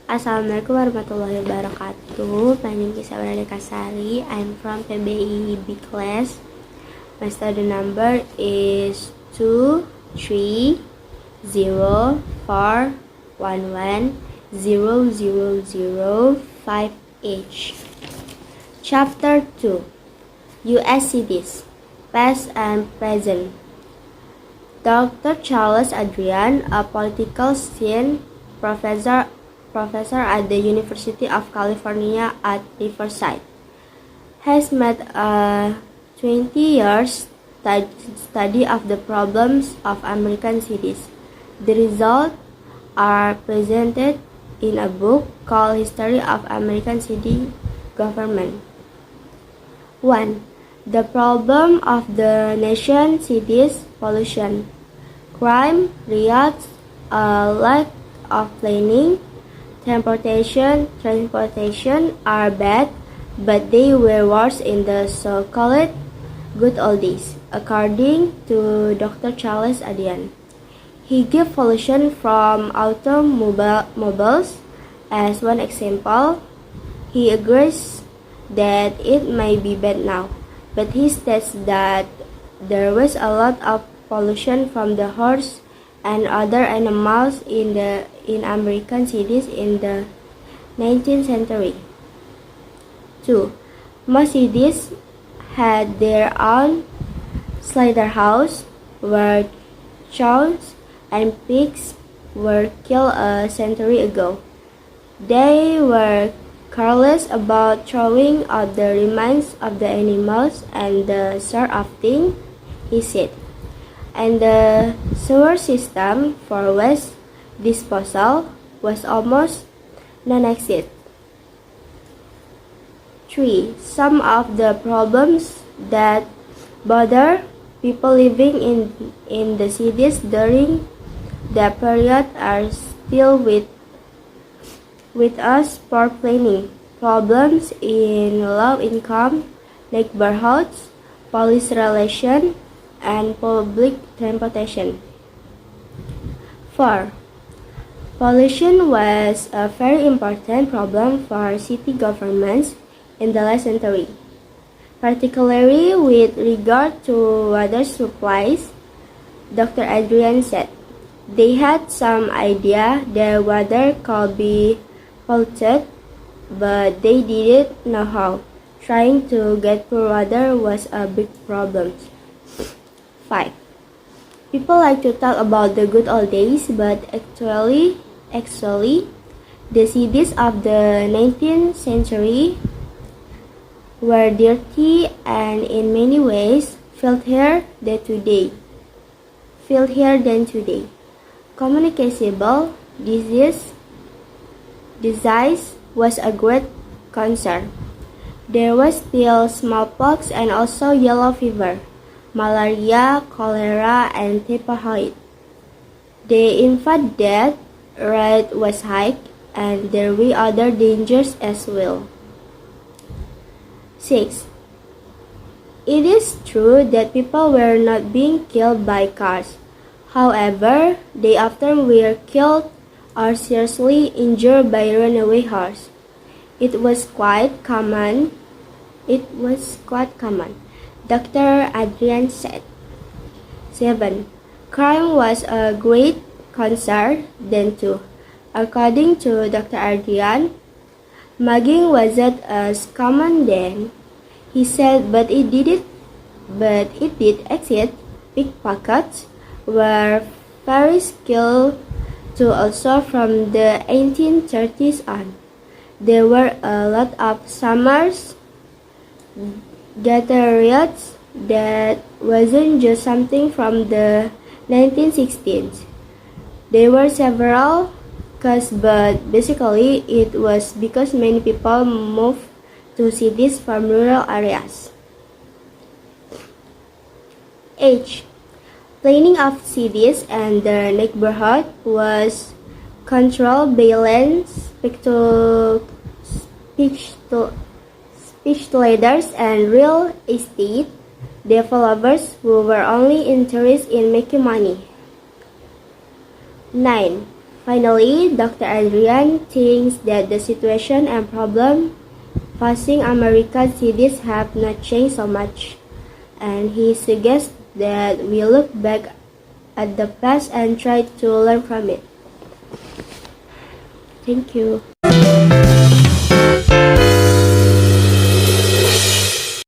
Assalamualaikum warahmatullahi wabarakatuh. My name is Aureli Kasari. I'm from PBIB class. My study number is 23304110005H. Chapter 2, US Cities, Past and Present. Dr. Charles Adrian, a political science professor at the University of California at Riverside, has made a 20 years study of the problems of American cities. The results are presented in a book called History of American City Government. 1. The problem of the nation's cities: pollution, crime, riots, a lack of planning. Transportation are bad, but they were worse in the so-called good old days, according to Dr. Charles Adrian. He gave pollution from automobiles as one example. He agrees that it may be bad now, but he states that there was a lot of pollution from the horse and other animals in American cities in the 19th century. 2. Most cities had their own slaughterhouse where cows and pigs were killed a century ago. They were careless about throwing out the remains of the animals and the sort of thing, he said. And the sewer system for waste disposal was almost non-existent. 3. Some of the problems that bother people living in the cities during that period are still with us: poor planning, problems in low income neighborhoods, police relations, and public transportation. 4. Pollution was a very important problem for city governments in the last century, particularly with regard to water supplies. Dr. Adrian said they had some idea that water could be polluted, but they didn't know how. Trying to get pure water was a big problem. 5. People like to talk about the good old days, but actually, the cities of the 19th century were dirty and in many ways filthier than today. Communicable disease was a great concern. There was still smallpox and also yellow fever, malaria, cholera, and typhoid. The infant death rate was high, and there were other dangers as well. 6. It is true that people were not being killed by cars. However, they often were killed or seriously injured by runaway horses. It was quite common. Dr. Adrian said. 7. Crime was a great concern then too. According to Dr. Adrian, mugging wasn't as common then. He said, but it did exist. Pickpockets were very skilled too, also from the 1830s on. There were a lot of summers gatherings that wasn't just something from the 1960s. There were several causes, but basically it was because many people moved to cities from rural areas. H. Planning of cities and their neighborhood was controlled by land speculators and real estate developers who were only interested in making money. 9. Finally, Dr. Adrian thinks that the situation and problem facing American cities have not changed so much, and he suggests that we look back at the past and try to learn from it. Thank you.